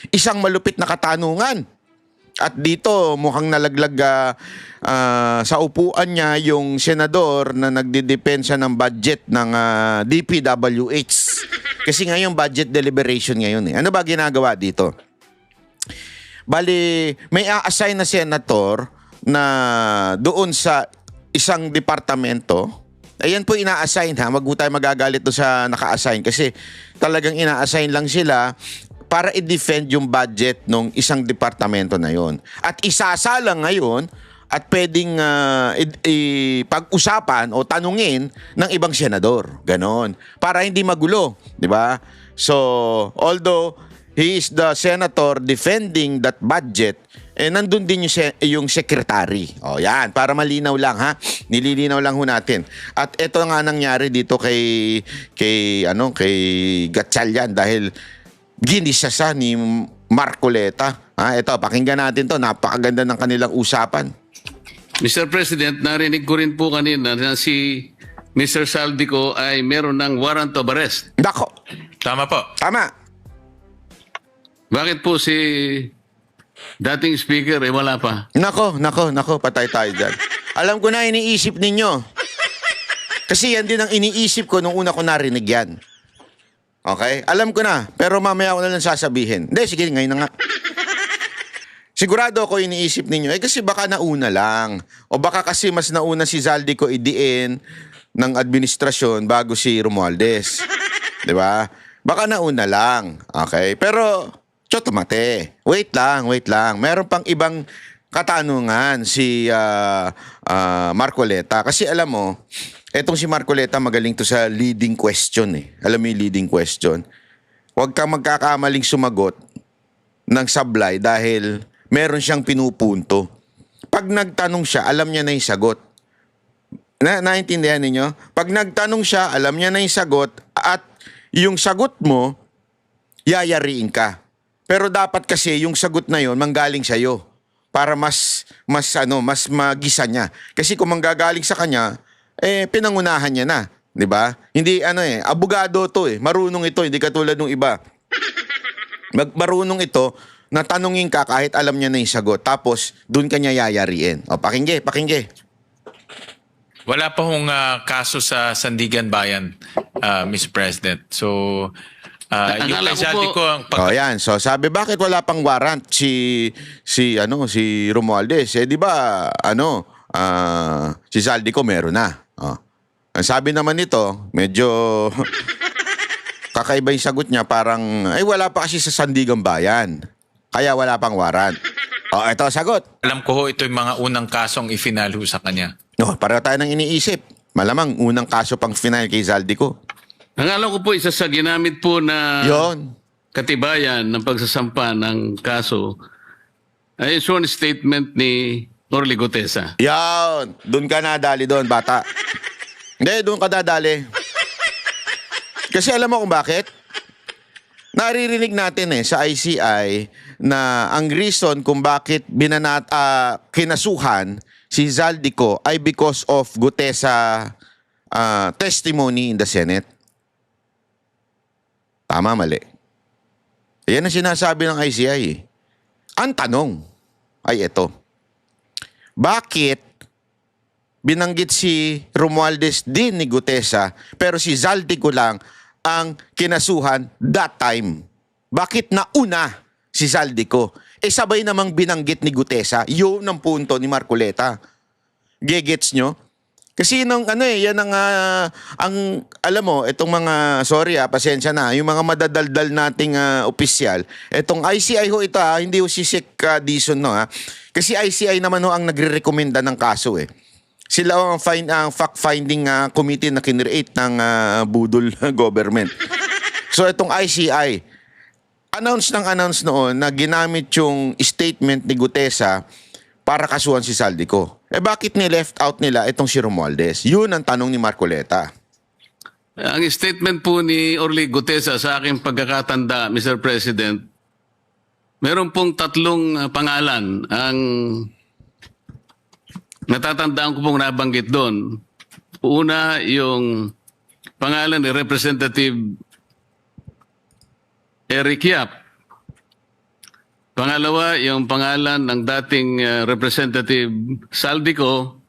isang malupit na katanungan. At dito mukhang nalaglag sa upuan niya yung senador na nagdidepensa ng budget ng DPWH. Kasi ngayon budget deliberation ngayon eh. Ano ba ginagawa dito? Bali, may a-assign na senator na doon sa isang departamento. Ayan po ina-assign ha. Wag mo tayo magagalit doon sa naka-assign kasi talagang ina-assign lang sila para i-defend yung budget ng isang departamento na yon. At isasalang ngayon at pwedeng pag-usapan o tanungin ng ibang senador. Ganon. Para hindi magulo. Di ba? So, although he is the senator defending that budget, nandun din yung secretary. O yan, para malinaw lang ha. Nililinaw lang ho natin. At ito nga nangyari dito kay Gatchalian dahil ginisasa ni Marcoleta. Ito, pakinggan natin to. Napakaganda ng kanilang usapan. Mr. President, narinig ko rin po kanina na si Mr. Saldico ay meron ng warrant of arrest. Dako. Tama po. Tama. Bakit po si dating speaker wala pa? Nako, patay tayo dyan. Alam ko na iniisip ninyo. Kasi yan din ang iniisip ko nung una ko narinig yan. Okay? Alam ko na, pero mamaya ko na lang sasabihin. Hindi, sige, ngayon na nga. Sigurado ako iniisip ninyo, kasi baka nauna lang. O baka kasi mas nauna si Zaldico idiin ng administrasyon bago si Romualdez. Di ba? Baka nauna lang. Okay? Pero, chotomate. Wait lang. Meron pang ibang katanungan si Marcoleta. Kasi alam mo, etong si Marcoleta magaling to sa leading question eh. Alam mo yung leading question? Huwag kang magkakamaling sumagot ng sablay dahil meron siyang pinupunto. Pag nagtanong siya, alam niya na yung sagot. Naintindihan ninyo? Pag nagtanong siya, alam niya na yung sagot at yung sagot mo, yayariin ka. Pero dapat kasi yung sagot na yon manggaling sa'yo para mas magisa niya. Kasi kung manggagaling sa kanya, pinangunahan niya na. Di ba? Hindi abogado to eh. Marunong ito, hindi katulad ng iba. Marunong ito, natanungin ka kahit alam niya na yung sagot. Tapos, dun ka niya yayariin. O, pakingge. Wala pa hong kaso sa Sandigan Bayan, Mr. President. So, yung Akala ko Saldico po- ang Yan. So, sabi, bakit wala pang warrant si Romualdez? Di ba, si Zaldico meron na. Ang sabi naman nito, medyo kakaiba yung sagot niya, parang, wala pa kasi sa Sandigan Bayan. Kaya wala pang warrant. Ito sagot. alam ko ho, ito yung mga unang kasong ifinal ho sa kanya. Pareho tayo nang iniisip. Malamang unang kaso pang final kay Zaldico. Ang alam ko po, isa sa ginamit po na Yon. katibayan ng pagsasampa ng kaso ay sworn statement ni Orly Gutesa. Yan. Doon ka nadali doon, bata. Hindi, doon ka dadali. Kasi alam mo kung bakit? Naririnig natin sa ICI na ang reason kung bakit kinasuhan si Zaldico ay because of Gutesa testimony in the Senate. Tama, mali. Yan ang sinasabi ng ICI. Ang tanong ay ito. Bakit binanggit si Romualdez din ni Gutesa pero si Zaldico lang ang kinasuhan that time? Bakit nauna si Zaldico? Sabay namang binanggit ni Gutesa. Yun ang punto ni Marcoleta. Gegets nyo? Kasi yan ang alam mo, itong mga, sorry pasensya na, yung mga madadaldal nating opisyal, itong ICI ho ito hindi ho si Sec Dizon Kasi ICI naman ho ang nagre-recommenda ng kaso eh. Sila ang fact-finding committee na kinreate ng budol government. So itong ICI, announce noon na ginamit yung statement ni Gutesa para kasuhan si Zaldico. Bakit ni-left out nila itong si Romualdez? Yun ang tanong ni Marcoleta. Ang statement po ni Orly Gutesa sa aking pagkakatanda, Mr. President, meron pong tatlong pangalan. Ang natatandaan ko pong nabanggit doon. Una, yung pangalan ni Representative Eric Yap. Pangalawa, yung pangalan ng dating Representative Saldico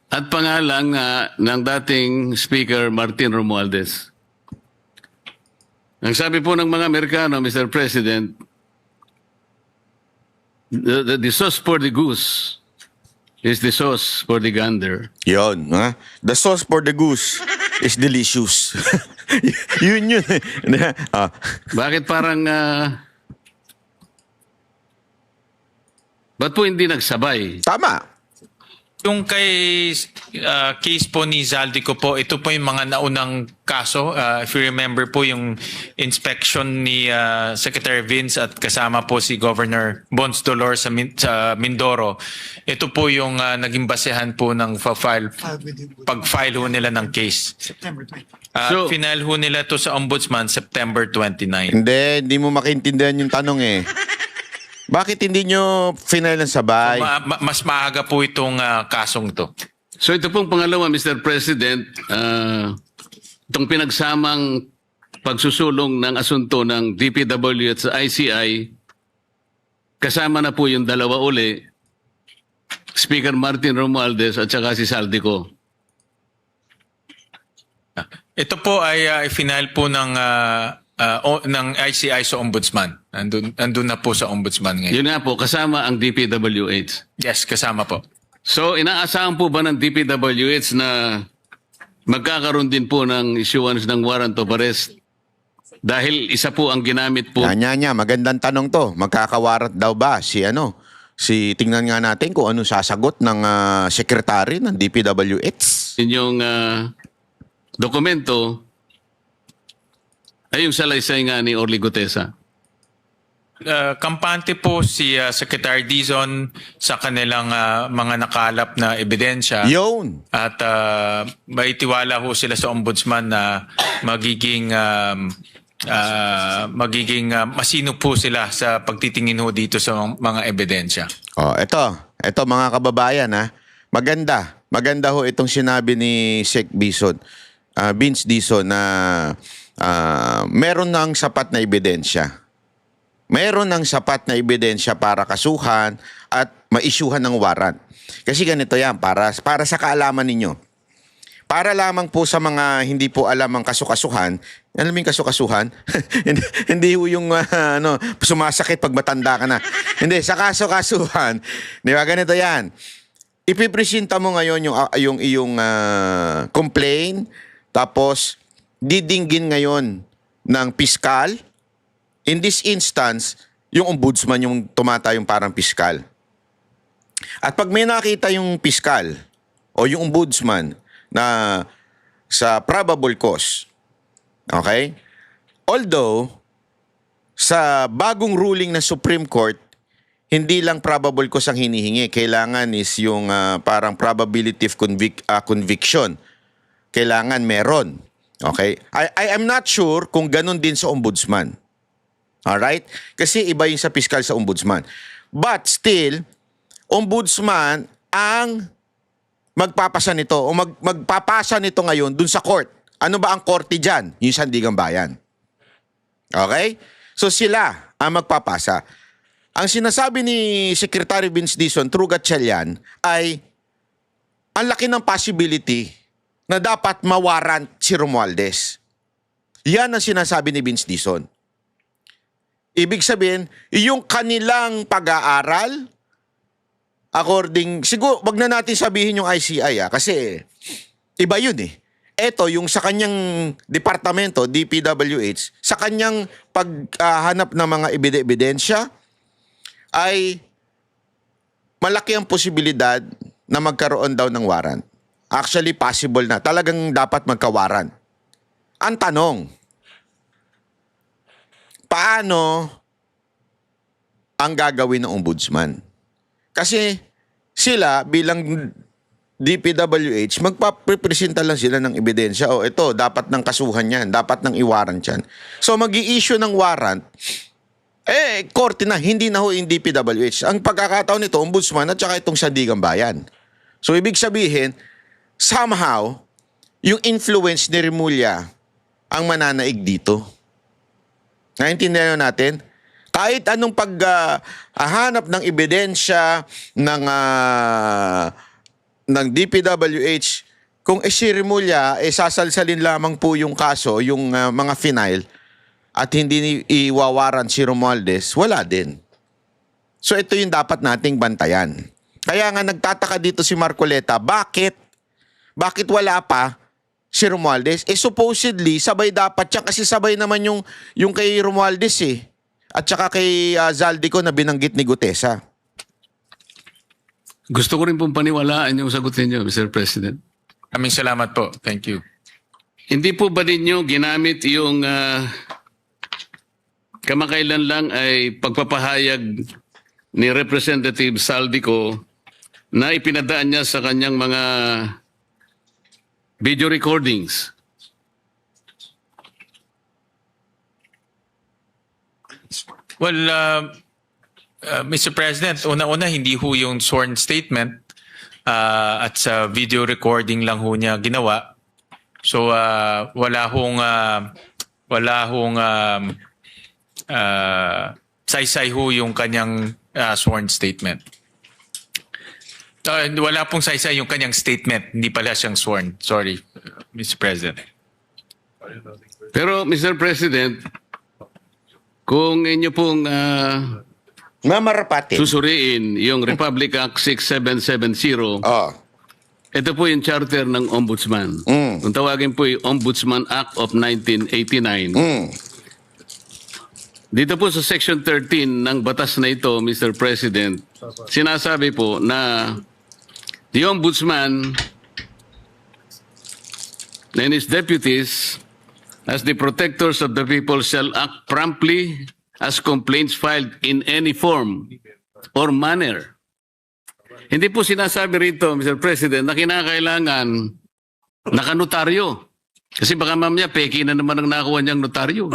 at pangalan ng dating Speaker Martin Romualdez. Ang sabi po ng mga Amerikano, Mr. President, the sauce for the goose is the sauce for the gander. Yon, ha? The sauce for the goose is delicious. yun. Bakit parang... ba't po hindi nagsabay? Tama. Yung kay case po ni Zaldico po, ito po yung mga naunang kaso. If you remember po yung inspection ni Secretary Vince at kasama po si Governor Bons Dolor sa Mindoro. Ito po yung naging basehan po ng pag-file ho nila ng case. September 20. So- Final ho nila to sa Ombudsman September 29. Hindi mo makaintindihan yung tanong eh. Bakit hindi nyo final ng sabay? Mas maaga po itong kasong to. So ito pong pangalawa, Mr. President, itong pinagsamang pagsusulong ng asunto ng DPW at sa ICI, kasama na po yung dalawa uli, Speaker Martin Romualdez at saka si Saldico. Ito po ay final po ng ICI sa Ombudsman. Andun na po sa Ombudsman ngayon. Yun nga po, kasama ang DPWH. Yes, kasama po. So inaasahan po ba ng DPWH na magkakaroon din po ng issuance ng warrant of arrest? Dahil isa po ang ginamit po. Nya, magandang tanong to. Magkakawarat daw ba si tingnan nga natin kung ano sasagot ng secretary ng DPWH. Inyong dokumento ay yung salaysay nga ni Orly Gutesa. Kampante po si Secretary Dizon sa kanilang mga nakalap na ebidensya. Yun. At may tiwala ho sila sa Ombudsman na magiging masino po sila sa pagtitingin ho dito sa mga ebidensya. Ito mga kababayan ha. Maganda ho itong sinabi ni Sec Bison, Vince Dizon na meron ng sapat na ebidensya. Meron ng sapat na ebidensya para kasuhan at ma-issuehan ng warrant. Kasi ganito yan, para sa kaalaman ninyo. Para lamang po sa mga hindi po alam ang kasukasuhan, alam mo yung kasukasuhan? hindi po yung sumasakit pag matanda ka na. Hindi, sa kasukasuhan, di ba ganito yan? Ipipresenta mo ngayon yung iyong complaint, tapos didinggin ngayon ng piskal. In this instance, yung ombudsman yung tumatayong parang piskal. At pag may nakita yung piskal o yung ombudsman na sa probable cause, okay? Although, sa bagong ruling ng Supreme Court, hindi lang probable cause ang hinihingi. Kailangan is yung parang probability of conviction. Kailangan meron. Okay? I am not sure kung ganun din sa ombudsman. Alright? Kasi iba yung sa piskal sa ombudsman. But still, ombudsman ang magpapasa nito o magpapasa nito ngayon dun sa court. Ano ba ang korte dyan? Yung Sandigan Bayan. Okay? So sila ang magpapasa. Ang sinasabi ni Secretary Vince Dizon, true gatchal yan, ay ang laki ng possibility na dapat mawarrant si Romualdez. Yan ang sinasabi ni Vince Dizon. Ibig sabihin, yung kanilang pag-aaral, siguro, wag na natin sabihin yung ICI kasi iba yun eh. Ito, yung sa kanyang departamento, DPWH, sa kanyang paghanap ng mga ebidensya, ay malaki ang posibilidad na magkaroon daw ng warrant. Actually, possible na. Talagang dapat magka-warrant. Ang tanong, paano ang gagawin ng ombudsman? Kasi sila bilang DPWH, magpapresenta lang sila ng ebidensya. O ito, dapat ng kasuhan yan, dapat ng i-warrant yan. So mag-i-issue ng warrant, korte na, hindi na ho yung DPWH. Ang pagkakataon nito, ombudsman at saka itong Sandigan Bayan. So ibig sabihin, somehow, yung influence ni Remulla ang mananaig dito. Naintindihan natin? Kahit anong paghahanap ng ebidensya ng DPWH, kung si Remulla, sasalsalin lamang po yung kaso, yung mga final, at hindi iwawaran si Romualdez, wala din. So ito yung dapat nating bantayan. Kaya nga nagtataka dito si Marcoleta, bakit wala pa si Romualdez? Supposedly, sabay dapat yan kasi sabay naman yung kay Romualdez eh. At saka kay Zaldico na binanggit ni Gutesa. Gusto ko rin pong paniwalaan yung sagot ninyo, Mr. President. Maraming salamat po. Thank you. Hindi po ba ninyo ginamit yung kamakailan lang ay pagpapahayag ni Representative Zaldico na ipinadaan niya sa kanyang mga video recordings? Well, Mr. President, una-una hindi ho yung sworn statement at sa video recording lang ho niya ginawa. So wala hong saysay ho yung kanyang sworn statement. Wala pong saysay yung kanyang statement, hindi pala siyang sworn. Sorry, Mr. President. Pero, Mr. President, kung inyo pong Mamarapatin. susuriin yung Republic Act 6770, Oh. ito po yung charter ng Ombudsman. Kung tawagin po yung Ombudsman Act of 1989. Dito po sa Section 13 ng batas na ito, Mr. President, sinasabi po na the Ombudsman and his deputies as the protectors of the people shall act promptly as complaints filed in any form or manner. Hindi po sinasabi rito, Mr. President, na kinakailangan nakanotaryo. Kasi baka mamaya peki na naman ang nakuha niyang notaryo.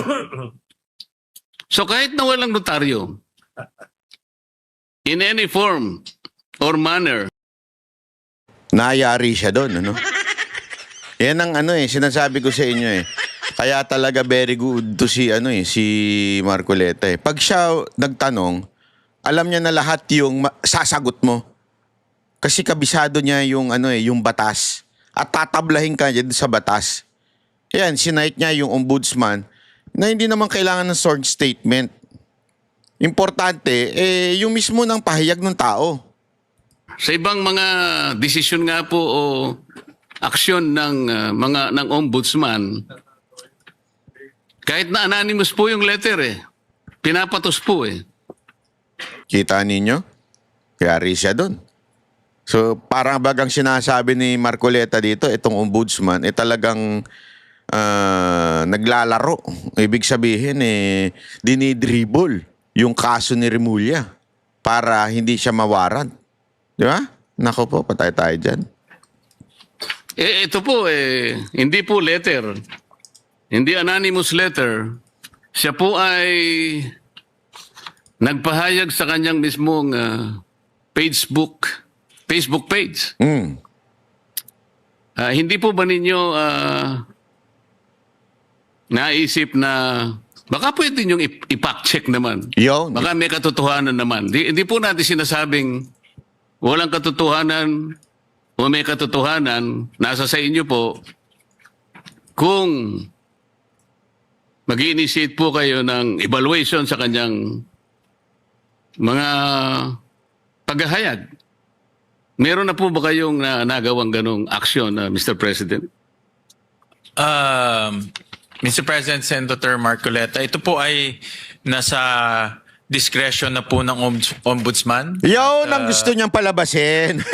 So kahit na walang notaryo, in any form or manner, Nayari siya doon, ano? Yan ang sinasabi ko sa inyo eh. Kaya talaga very good to si Marcoleta eh. Pag siya nagtanong, alam niya na lahat yung sasagot mo. Kasi kabisado niya yung yung batas. At tatablahin ka dyan sa batas. Yan, sinight niya yung ombudsman na hindi naman kailangan ng sworn statement. Importante, yung mismo ng pahayag ng tao. sa ibang mga desisyon nga po o aksyon ng ng ombudsman, kahit na anonymous po yung letter pinapatos po Kita ninyo? Yari siya doon. So parang bagang sinasabi ni Marcoleta dito, itong ombudsman, talagang naglalaro. Ibig sabihin, dinidribble yung kaso ni Remulla para hindi siya mawaran. Di ba? Nako po, patay tayo dyan. Ito po hindi po letter. Hindi anonymous letter. Siya po ay nagpahayag sa kanyang mismong Facebook page. Hindi po ba ninyo naisip na baka pwede niyong i-fact-check naman? Yun. Baka may katotohanan naman. Hindi po natin sinasabing walang katotohanan o may katotohanan. Nasa sa inyo po kung mag-i-initiate po kayo ng evaluation sa kanyang mga paghahayag. Meron na po ba kayong nagawang ganong aksyon, Mr. President? Mr. President, Senator Marcoleta, ito po ay nasa discretion na po ng ombudsman. Yun ang gusto niyang palabasin.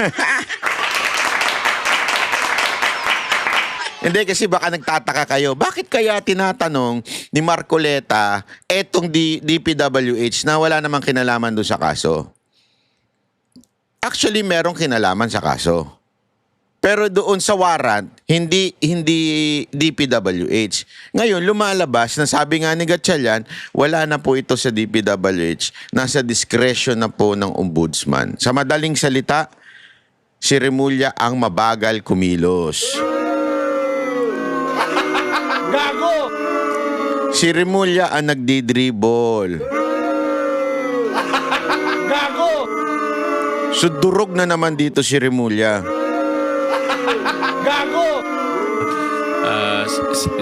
Hindi, kasi baka nagtataka kayo, bakit kaya tinatanong ni Marcoleta etong DPWH na wala namang kinalaman doon sa kaso? Actually, merong kinalaman sa kaso. Pero doon sa warrant, hindi DPWH. Ngayon, lumalabas na sabi nga ni Gatchalian, wala na po ito sa DPWH. Nasa discretion na po ng ombudsman. Sa madaling salita, si Remulla ang mabagal kumilos. Gago! Si Remulla ang nagdidribble. So durog na naman dito si Remulla.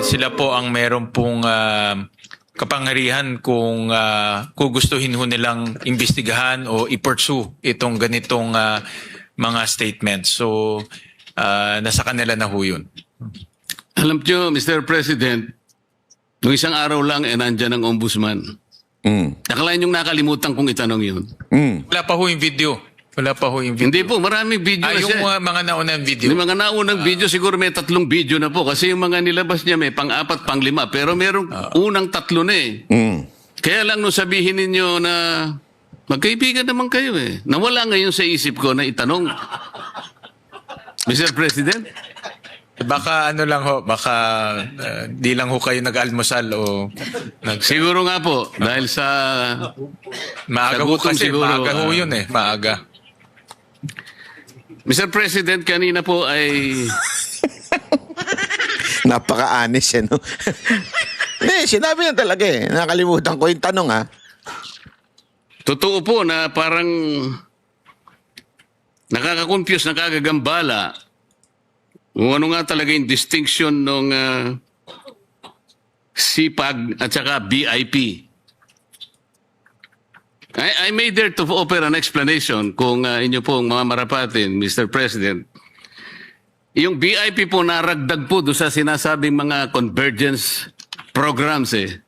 Sila po ang meron pong kapangyarihan kung gugustuhin ho nilang imbestigahan o i-pursue itong ganitong mga statements. So, nasa kanila na ho yun. Alam nyo, Mr. President, nung isang araw lang, nandyan ang ombudsman. Nakalain yung nakalimutan kong itanong yun. Wala pa ho yung video. Wala pa ho yung video. Hindi po, maraming video na yung siya. mga naunang video. Yung mga naunang video, siguro may 3 video na po. Kasi yung mga nilabas niya may pang-4, pang-5. Pero merong unang 3 na eh. Kaya lang nung sabihin ninyo na magkaibigan naman kayo eh. Nawala ngayon sa isip ko na itanong. Mr. President? Baka ano lang ho, baka di lang ho kayo nag-almusal o Siguro nga po, dahil sa maaga Sa ho gutom kasi, siguro, maaga ho yun eh, maaga. Mr. President, kanina po ay Napaka-honest no? Hindi, sinabi niya talaga eh. Nakalimutan ko yung tanong totoo po na parang nakaka-confuse, nakakagambala kung ano nga talaga yung distinction ng CPAG at saka BIP. I may dare to offer an explanation kung inyo pong mga marapatin, Mr. President. Yung BIP po naragdag po doon sa sinasabing mga convergence programs eh.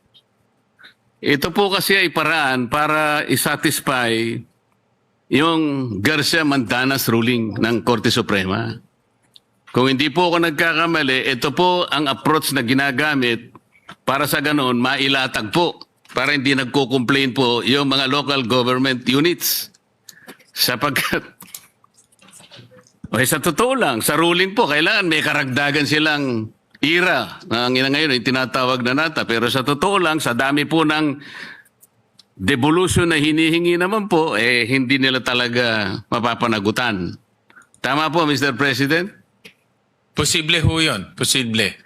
Ito po kasi ay paraan para isatisfy yung Garcia-Mandanas ruling ng Korte Suprema. Kung hindi po ako nagkakamali, ito po ang approach na ginagamit para sa ganon mailatag po. Para hindi nagko-complain po yung mga local government units. Sapagkat, sa totoo lang, sa ruling po, kailangan may karagdagan silang ira. Ang ngayon ay tinatawag na nata. Pero sa totoo lang, sa dami po ng devolution na hinihingi naman po, hindi nila talaga mapapanagutan. Tama po, Mr. President? Posible ho yun, posible.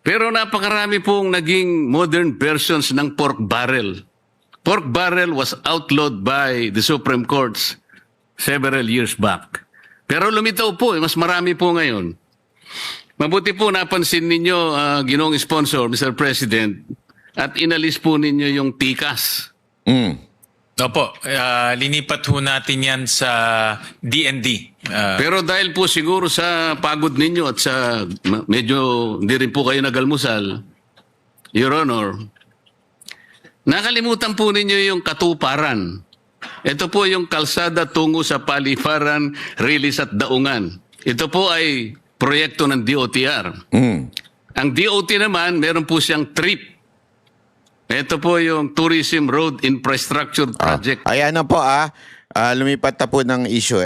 Pero napakarami pong naging modern versions ng pork barrel. Pork barrel was outlawed by the Supreme Court several years back. Pero lumitaw po, mas marami po ngayon. Mabuti po napansin ninyo, ginoong sponsor, Mr. President, at inalis po ninyo yung tikas. Opo, linipat ho natin yan sa DND. Pero dahil po siguro sa pagod ninyo at sa medyo hindi rin po kayo nagalmusal, Your Honor, nakalimutan po ninyo yung katuparan. Ito po yung kalsada tungo sa Palifaran, Rilis at Daungan. Ito po ay proyekto ng DOTR. Ang DOT naman, meron po siyang trip. Ito po yung Tourism Road Infrastructure Project. Ayan na po lumipat na po ng issue